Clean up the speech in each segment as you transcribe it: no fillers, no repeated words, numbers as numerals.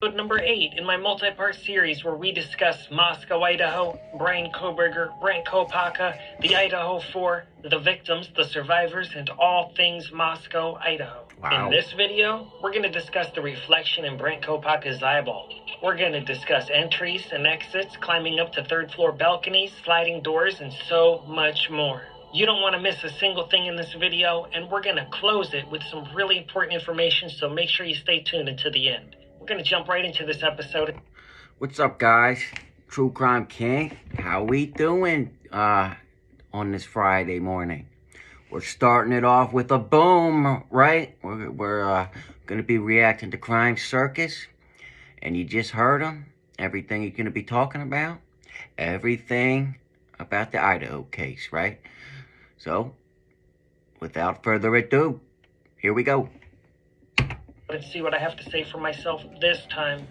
Episode number 8 in my multi-part series where we discuss Moscow, Idaho, Brian Koberger, Brent Kopaka, the Idaho 4, the victims, the survivors, and all things Moscow, Idaho. Wow. In this video, we're going to discuss the reflection in Brent Kopaka's eyeball. We're going to discuss entries and exits, climbing up to third floor balconies, sliding doors, and so much more. You don't want to miss a single thing in this video, and we're going to close it with some really important information, so make sure you stay tuned until the end. We're going to jump right into this episode. What's up, guys? TrueCrimeKing. How we doing on this Friday morning? We're starting it off with a boom, right? We're going to be reacting to Crime Circus. And you just heard them. Everything you're going to be talking about. Everything about the Idaho case, right? So, without further ado, here we go. Let's see what I have to say for myself this time.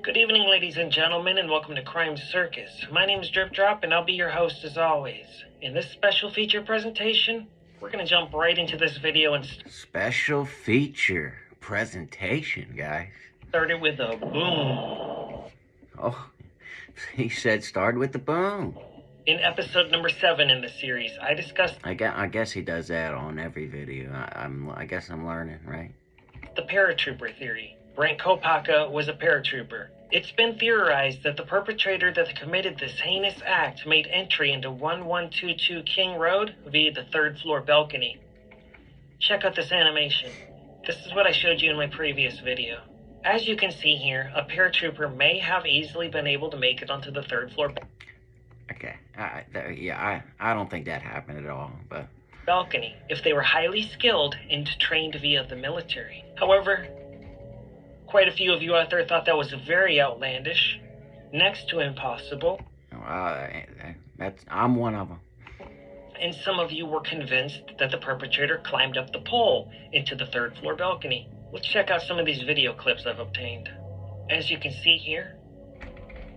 Good evening, ladies and gentlemen, and welcome to Crime Circus. My name is Drip Drop, and I'll be your host as always. In this special feature presentation, we're going to jump right into this video and Special feature presentation, guys. start it with a boom. Oh, he said start with the boom. In episode number 7 in the series, I discussed I guess he does that on every video. I guess I'm learning, right? the paratrooper theory. Brent Kopaka was a paratrooper. It's been theorized that the perpetrator that committed this heinous act made entry into 1122 King Road via the third floor balcony. Check out this animation. This is what I showed you in my previous video. As you can see here, a paratrooper may have easily been able to make it onto the third floor Okay. I don't think that happened at all, but balcony if they were highly skilled and trained via the military. However, quite a few of you out there thought that was very outlandish, next to impossible, I'm one of them. and some of you were convinced that the perpetrator climbed up the pole into the third floor balcony. Let's check out some of these video clips I've obtained. As you can see here,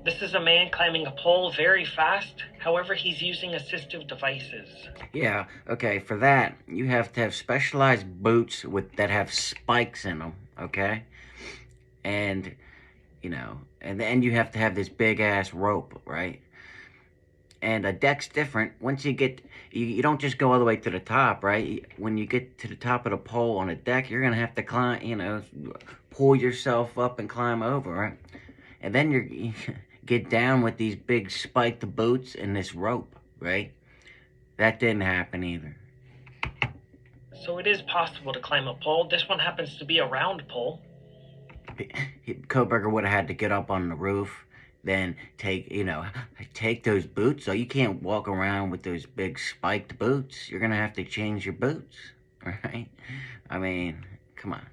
this is a man climbing a pole very fast. However, he's using assistive devices. Yeah, okay, for that, you have to have specialized boots that have spikes in them, okay? And, and then you have to have this big-ass rope, right? And a deck's different. Once you get, you don't just go all the way to the top, right? When you get to the top of the pole on a deck, you're going to have to climb, pull yourself up and climb over, right? And then you get down with these big spiked boots and this rope, right? That didn't happen either. So it is possible to climb a pole. This one happens to be a round pole. Koberger would have had to get up on the roof, then take those boots. So you can't walk around with those big spiked boots. You're going to have to change your boots, right? I mean, come on.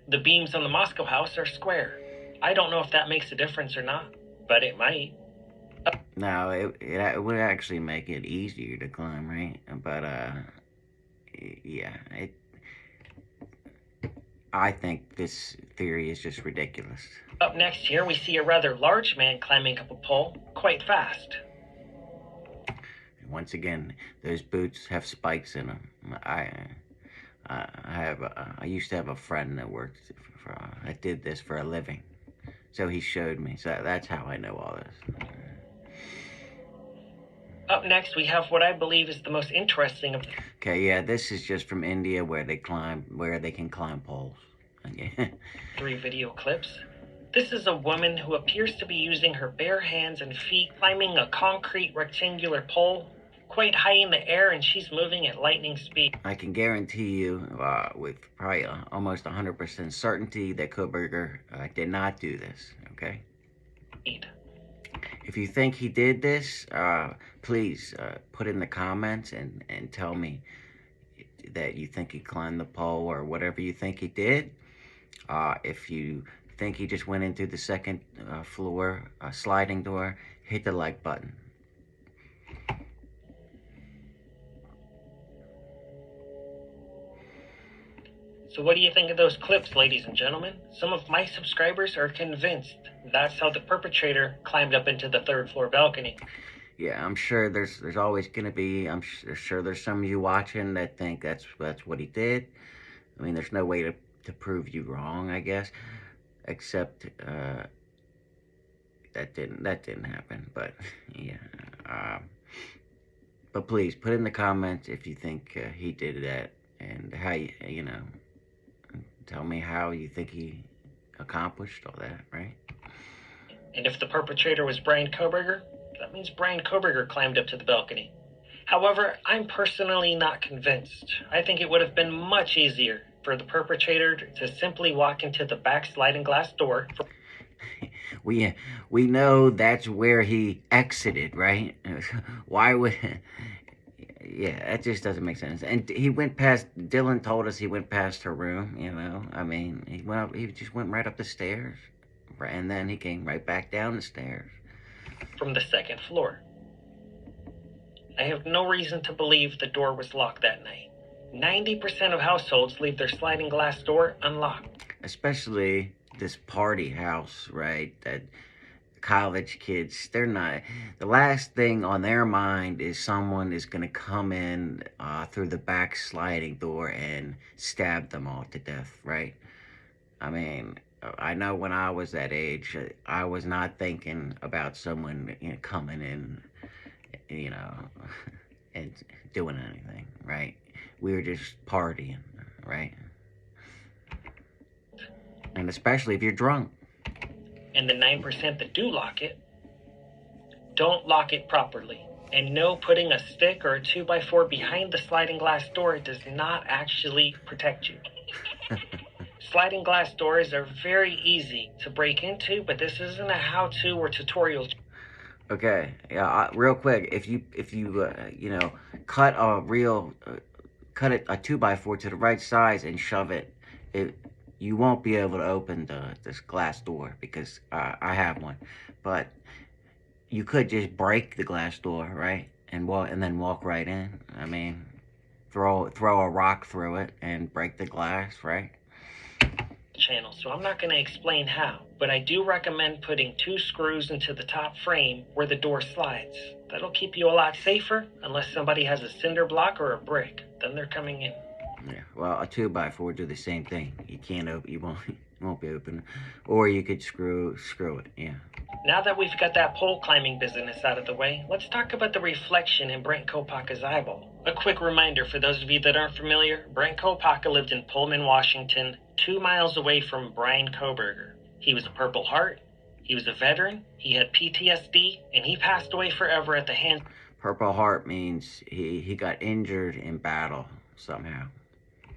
The beams on the Moscow house are square. I don't know if that makes a difference or not, but it might. No, it would actually make it easier to climb, right? But, yeah, I think this theory is just ridiculous. Up next here, we see a rather large man climbing up a pole quite fast. Once again, those boots have spikes in them. I used to have a friend that worked that did this for a living. So he showed me. So that's how I know all this. Up next, we have what I believe is the most interesting of... Okay, yeah, this is just from India where they can climb poles. 3 video clips. This is a woman who appears to be using her bare hands and feet climbing a concrete rectangular pole quite high in the air, and she's moving at lightning speed. I can guarantee you with probably almost 100% certainty that Koberger did not do this, okay? If you think he did this, please put in the comments and tell me that you think he climbed the pole or whatever you think he did. If you think he just went into the second floor sliding door, hit the like button. So what do you think of those clips, ladies and gentlemen? Some of my subscribers are convinced that's how the perpetrator climbed up into the third floor balcony. yeah, I'm sure there's always gonna be. Sure there's some of you watching that think that's what he did. I mean, there's no way to prove you wrong, I guess, except that didn't happen. But yeah, but please put in the comments if you think he did that, and how you know, tell me how you think he accomplished all that, right? And if the perpetrator was Brian Koberger, that means Brian Koberger climbed up to the balcony. However, I'm personally not convinced. I think it would have been much easier for the perpetrator to simply walk into the back sliding glass door. we know that's where he exited, right? Why would? Yeah, that just doesn't make sense. And he went past. Dylan told us he went past her room. You know, I mean, he went up. He just went right up the stairs, and then he came right back down the stairs From the second floor. I have no reason to believe the door was locked that night. 90% of households leave their sliding glass door unlocked. Especially this party house, right? That college kids, they're not, the last thing on their mind is someone is going to come in through the back sliding door and stab them all to death, right? I mean, I know when I was that age, I was not thinking about someone, you know, coming in, you know, and doing anything, right? We were just partying, right? And especially if you're drunk. And the 9% that do lock it, don't lock it properly. And no, putting a stick or a 2x4 behind the sliding glass door does not actually protect you. Sliding glass doors are very easy to break into, but this isn't a how-to or tutorial. Okay, yeah, real quick, if you you know, cut a 2x4 to the right size and shove it, you won't be able to open this glass door, because I have one. But you could just break the glass door, right, and then walk right in. I mean, throw a rock through it and break the glass, right? Channel, so I'm not going to explain how, but I do recommend putting 2 screws into the top frame where the door slides. That'll keep you a lot safer, unless somebody has a cinder block or a brick. Then they're coming in. Yeah, well, a 2x4 do the same thing. You can't open, you won't be open, or you could screw it. Yeah. Now that we've got that pole climbing business out of the way, let's talk about the reflection in Brent Kopaka's eyeball. A quick reminder for those of you that aren't familiar, Brent Kopaka lived in Pullman, Washington, 2 miles away from Brian Koberger. He was a Purple Heart, he was a veteran, he had PTSD, and he passed away forever at the hands. Purple Heart means he got injured in battle somehow.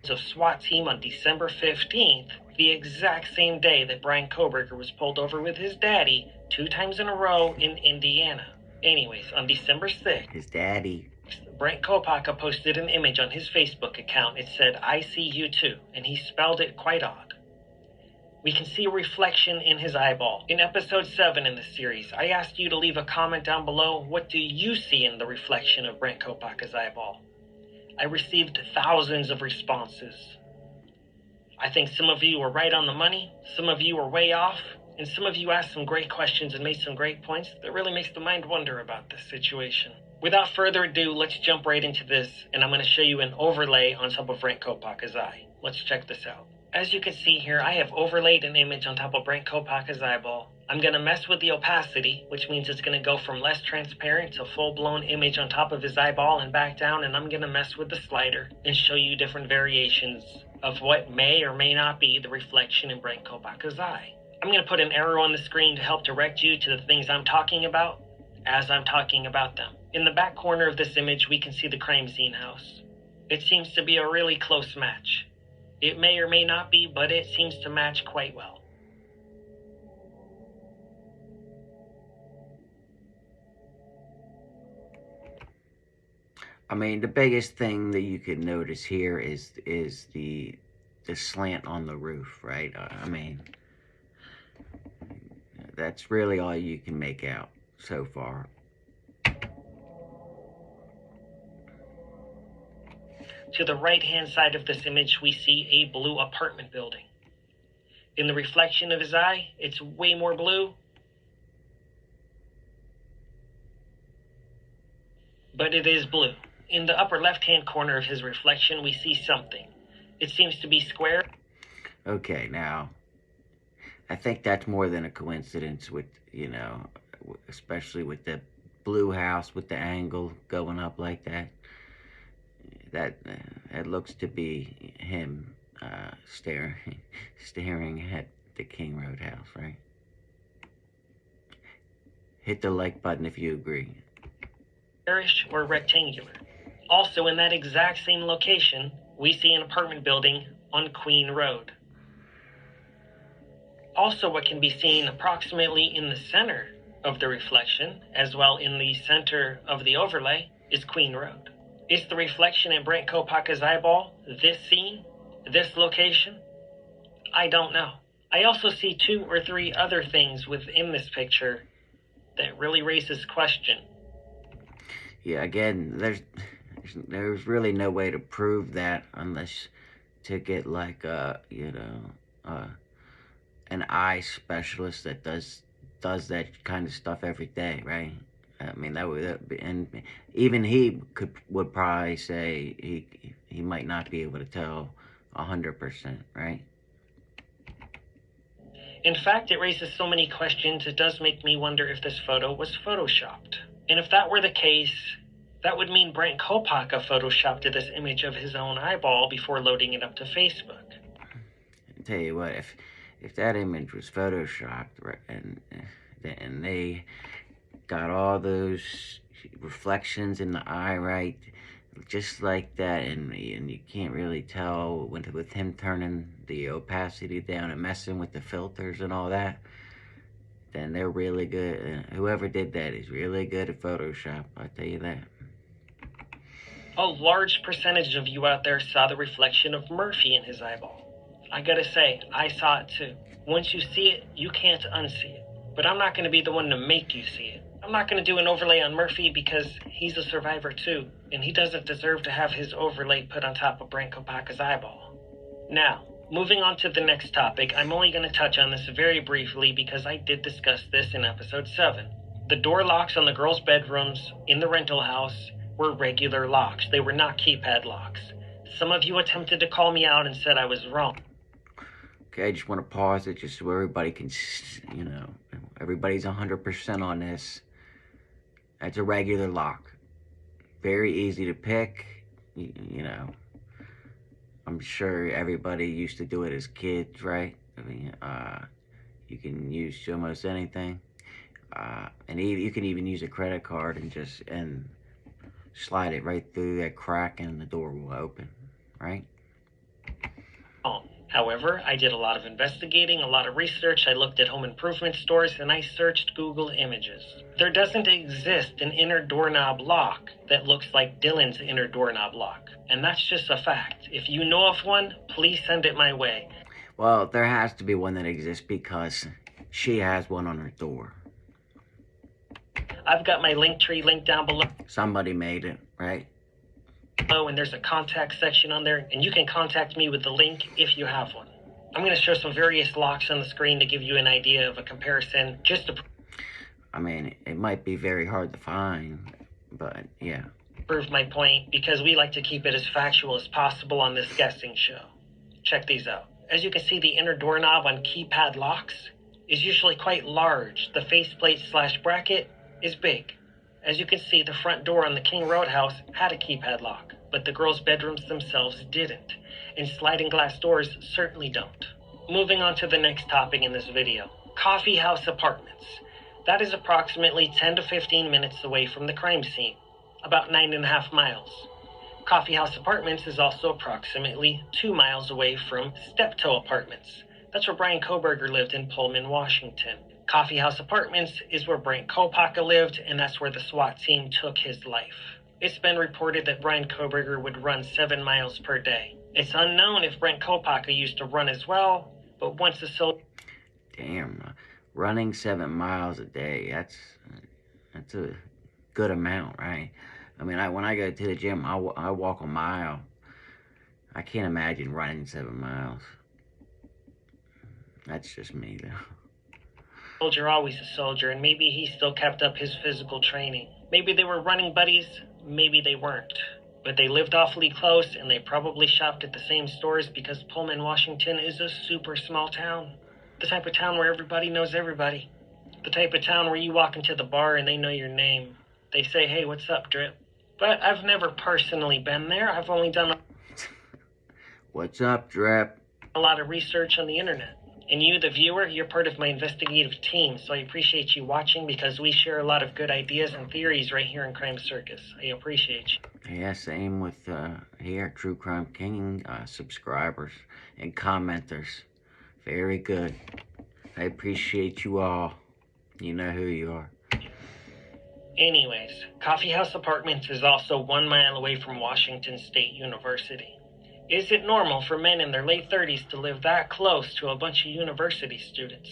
Of SWAT team on December 15th, the exact same day that Brian Koberger was pulled over with his daddy 2 times in a row in Indiana. Anyways, on December 6th, his daddy, Brent Kopaka posted an image on his Facebook account. It said, "I see you too," and he spelled it quite odd. We can see a reflection in his eyeball. In episode 7 in the series, I asked you to leave a comment down below. What do you see in the reflection of Brent Kopaka's eyeball? I received thousands of responses. I think some of you were right on the money, some of you were way off, and some of you asked some great questions and made some great points that really makes the mind wonder about this situation. Without further ado, let's jump right into this, and I'm going to show you an overlay on top of Brent Kopaka's eye. Let's check this out. As you can see here, I have overlaid an image on top of Brent Kopaka's eyeball. I'm going to mess with the opacity, which means it's going to go from less transparent to full-blown image on top of his eyeball and back down, and I'm going to mess with the slider and show you different variations of what may or may not be the reflection in Brent Kopaka's eye. I'm going to put an arrow on the screen to help direct you to the things I'm talking about as I'm talking about them. In the back corner of this image, we can see the crime scene house. It seems to be a really close match. It may or may not be, but it seems to match quite well. I mean, the biggest thing that you can notice here is the slant on the roof, right? I mean, that's really all you can make out so far. To the right-hand side of this image, we see a blue apartment building. In the reflection of his eye, it's way more blue. but it is blue. In the upper left-hand corner of his reflection, we see something. It seems to be square. Okay, now, I think that's more than a coincidence with, you know, especially with the blue house with the angle going up like that. That it looks to be him staring at the King Road house, right? Hit the like button if you agree. Squarish or rectangular. Also, in that exact same location, we see an apartment building on Queen Road. Also, what can be seen approximately in the center of the reflection, as well in the center of the overlay, is Queen Road. Is the reflection in Brent Kopaka's eyeball this scene, this location? I don't know. I also see 2 or 3 other things within this picture that really raises question. Yeah, again, there's really no way to prove that unless to get like an eye specialist that does that kind of stuff every day, right? I mean, that would be, and even he would probably say he might not be able to tell 100%, right? In fact, it raises so many questions, it does make me wonder if this photo was photoshopped. And if that were the case, that would mean Brent Kopaka photoshopped this image of his own eyeball before loading it up to Facebook. I'll tell you what, if that image was photoshopped, right, and they got all those reflections in the eye right, just like that, and you can't really tell with him turning the opacity down and messing with the filters and all that, then they're really good. Whoever did that is really good at Photoshop, I'll tell you that. A large percentage of you out there saw the reflection of Murphy in his eyeball. I gotta say, I saw it too. Once you see it, you can't unsee it. But I'm not gonna be the one to make you see it. I'm not gonna do an overlay on Murphy because he's a survivor too, and he doesn't deserve to have his overlay put on top of Brent Kopaka's eyeball. Now, moving on to the next topic, I'm only gonna touch on this very briefly because I did discuss this in episode 7. The door locks on the girls' bedrooms in the rental house were regular locks. They were not keypad locks. Some of you attempted to call me out and said I was wrong. Okay, I just want to pause it just so everybody can, you know, everybody's 100% on this. That's a regular lock. Very easy to pick, you know. I'm sure everybody used to do it as kids, right? I mean, you can use almost anything. And you can even use a credit card and slide it right through that crack and the door will open, right? However, I did a lot of investigating, a lot of research. I looked at home improvement stores and I searched Google Images. There doesn't exist an inner doorknob lock that looks like Dylan's inner doorknob lock. And that's just a fact. If you know of one, please send it my way. Well, there has to be one that exists because she has one on her door. I've got my Linktree link down below. Somebody made it, right? And there's a contact section on there, and you can contact me with the link if you have one. I'm going to show some various locks on the screen to give you an idea of a comparison, just to I mean, it might be very hard to find, but yeah. Prove my point, because we like to keep it as factual as possible on this guessing show. Check these out. As you can see, the inner doorknob on keypad locks is usually quite large. The faceplate/bracket is big. As you can see, the front door on the King Road house had a keypad lock, but the girls' bedrooms themselves didn't, and sliding glass doors certainly don't. Moving on to the next topic in this video, Coffee House Apartments. That is approximately 10 to 15 minutes away from the crime scene, about 9.5 miles. Coffee House Apartments is also approximately 2 miles away from Steptoe Apartments. That's where Brian Kohberger lived in Pullman, Washington. Coffee House Apartments is where Brent Kopaka lived, and that's where the SWAT team took his life. It's been reported that Brian Kohberger would run 7 miles per day. It's unknown if Brent Kopaka used to run as well, but once the soldier... Damn, running 7 miles a day, that's a good amount, right? I mean, when I go to the gym, I walk a mile. I can't imagine running 7 miles. That's just me, though. Soldier always a soldier, and maybe he still kept up his physical training. Maybe they were running buddies, maybe they weren't. But they lived awfully close, and they probably shopped at the same stores because Pullman, Washington is a super small town. The type of town where everybody knows everybody. The type of town where you walk into the bar and they know your name. They say, "Hey, what's up, Drip?" But I've never personally been there. I've only done What's up, Drip? a lot of research on the internet. And you, the viewer, you're part of my investigative team, so I appreciate you watching because we share a lot of good ideas and theories right here in Crime Circus. I appreciate you. Yeah, same with here, True Crime King subscribers and commenters. Very good. I appreciate you all. You know who you are. Anyways, Coffee House Apartments is also 1 mile away from Washington State University. Is it normal for men in their late 30s to live that close to a bunch of university students?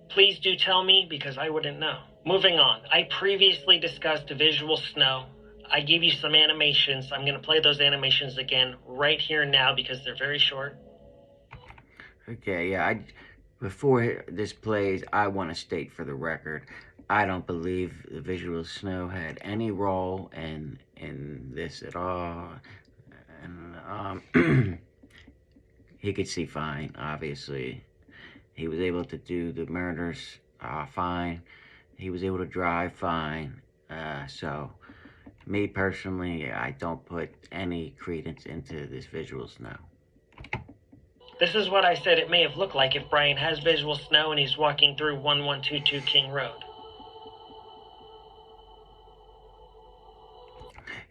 Please do tell me, because I wouldn't know. Moving on, I previously discussed visual snow. I gave you some animations. I'm going to play those animations again right here and now because they're very short. Okay, yeah, before this plays, I want to state for the record, I don't believe the visual snow had any role in this at all. And he could see fine, obviously. He was able to do the murders fine. He was able to drive fine. So, me personally, I don't put any credence into this visual snow. This is what I said it may have looked like if Brian has visual snow and he's walking through 1122 King Road.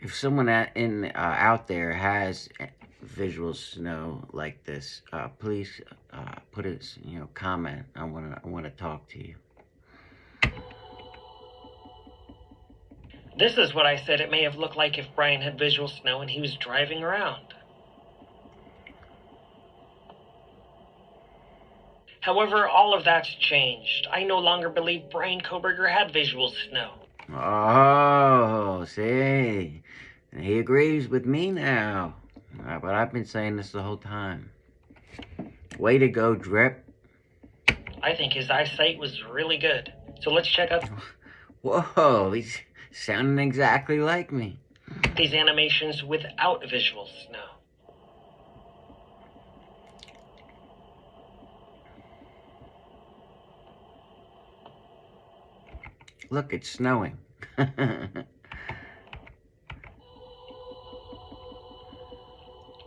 If someone out there has visual snow like this, please put a comment. I want to talk to you. This is what I said it may have looked like if Brian had visual snow and he was driving around. However, all of that's changed. I no longer believe Brian Kohberger had visual snow. Oh, see, he agrees with me now. But I've been saying this the whole time. Way to go, Drip. I think his eyesight was really good. So let's check out Whoa, he's sounding exactly like me. these animations without visual snow. Look, it's snowing.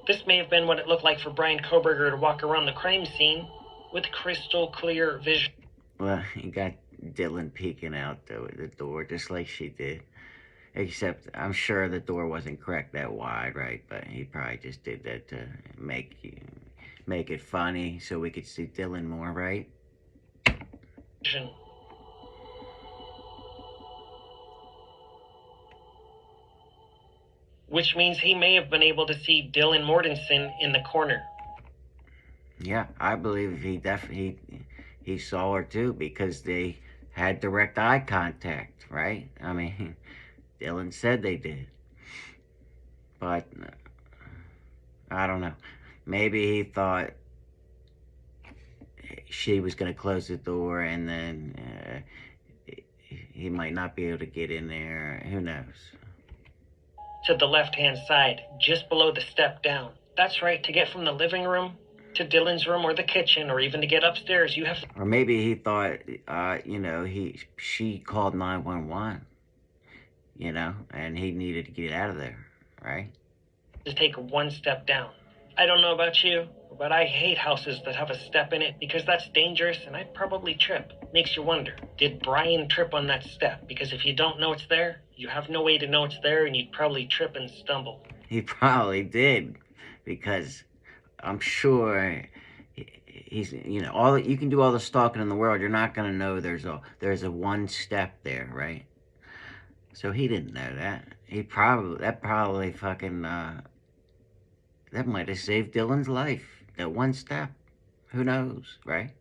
This may have been what it looked like for Brian Kohberger to walk around the crime scene with crystal clear vision. Well, you got Dylan peeking out the door just like she did. Except, I'm sure the door wasn't cracked that wide, right? But he probably just did that to make it funny so we could see Dylan more, right? Which means he may have been able to see Dylan Mortensen in the corner. Yeah, I believe he saw her too because they had direct eye contact, right? I mean, Dylan said they did. But, I don't know. Maybe he thought she was going to close the door and then he might not be able to get in there. Who knows? To the left-hand side, just below the step down. That's right, to get from the living room to Dylan's room or the kitchen or even to get upstairs, you have to... Or maybe he thought, she called 911, and he needed to get out of there, right? to take one step down. I don't know about you, but I hate houses that have a step in it because that's dangerous and I'd probably trip. Makes you wonder, did Brian trip on that step? Because if you don't know it's there, you have no way to know it's there and you'd probably trip and stumble. He probably did, because I'm sure he's, you can do all the stalking in the world. You're not going to know there's a one step there, right? So he didn't know that. That might have saved Dylan's life. That one step. Who knows, right?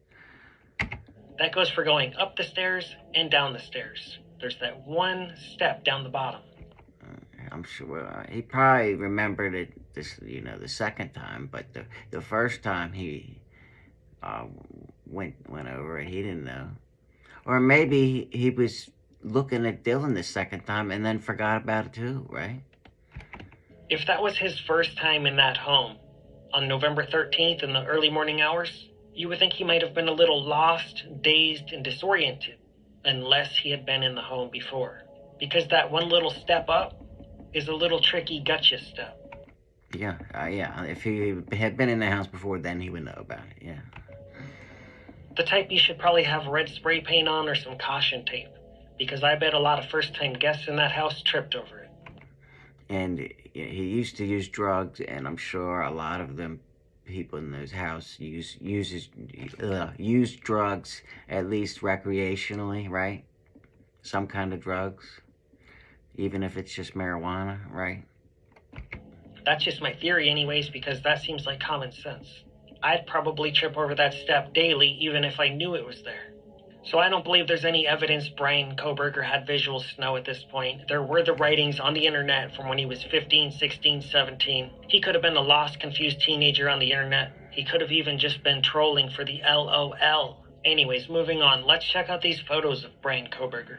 That goes for going up the stairs and down the stairs. There's that one step down the bottom. I'm sure he probably remembered it the second time, but the first time he went over it, he didn't know. Or maybe he was looking at Dylan the second time and then forgot about it too, right? If that was his first time in that home, on November 13th in the early morning hours, you would think he might have been a little lost, dazed, and disoriented, unless he had been in the home before. Because that one little step up is a little tricky gotcha step. Yeah, if he had been in the house before, then he would know about it, yeah. The type you should probably have red spray paint on or some caution tape, because I bet a lot of first-time guests in that house tripped over it. And he used to use drugs, and I'm sure a lot of them people in those houses use drugs, at least recreationally, right? Some kind of drugs, even if it's just marijuana, right? That's just my theory anyways, because that seems like common sense. I'd probably trip over that step daily, even if I knew it was there. So I don't believe there's any evidence Brian Kohberger had visual snow at this point. There were the writings on the internet from when he was 15, 16, 17. He could have been a lost, confused teenager on the internet. He could have even just been trolling for the LOL. Anyways, moving on. Let's check out these photos of Brian Kohberger.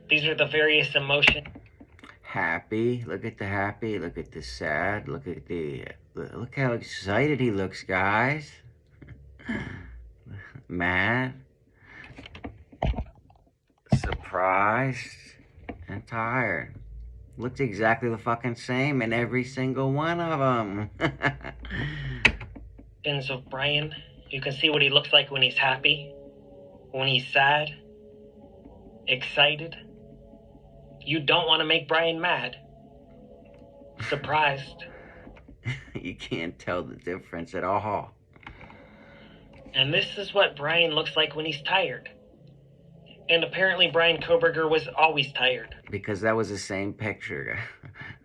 These are the various emotions. Happy, look at the happy, look at the sad, look how excited he looks, guys. Mad, surprised, and tired. Looks exactly the fucking same in every single one of them. Of Brian, you can see what he looks like when he's happy, when he's sad, excited. You don't want to make Brian mad. Surprised. You can't tell the difference at all. And this is what Brian looks like when he's tired. And apparently Brian Kohberger was always tired. Because that was the same picture.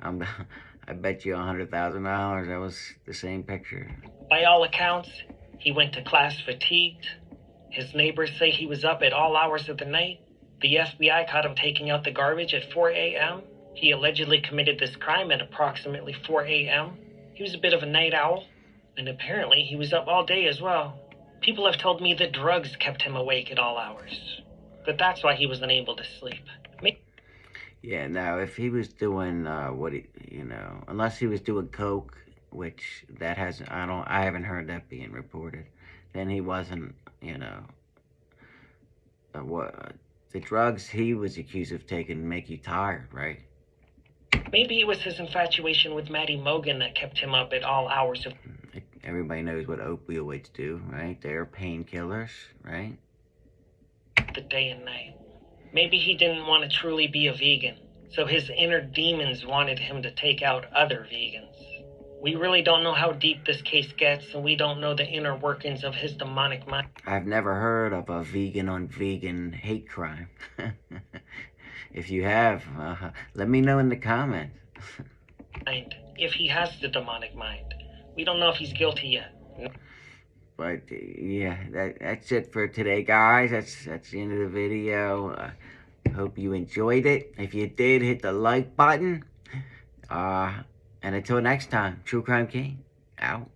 I bet you $100,000 that was the same picture. By all accounts, he went to class fatigued. His neighbors say he was up at all hours of the night. The FBI caught him taking out the garbage at 4 a.m. He allegedly committed this crime at approximately 4 a.m. He was a bit of a night owl, and apparently he was up all day as well. People have told me that drugs kept him awake at all hours, but that's why he wasn't able to sleep. Yeah, now if he was doing unless he was doing coke, which I haven't heard that being reported, then he wasn't, the drugs he was accused of taking make you tired, right? Maybe it was his infatuation with Maddie Mogan that kept him up at all hours of... Everybody knows what opioids do, right? They're painkillers, right? The day and night. Maybe he didn't want to truly be a vegan, so his inner demons wanted him to take out other vegans. We really don't know how deep this case gets, and we don't know the inner workings of his demonic mind. I've never heard of a vegan-on-vegan hate crime. If you have, let me know in the comments. If he has the demonic mind. We don't know if he's guilty yet. But, yeah, that's it for today, guys. That's the end of the video. Hope you enjoyed it. If you did, hit the like button. And until next time, True Crime King, out.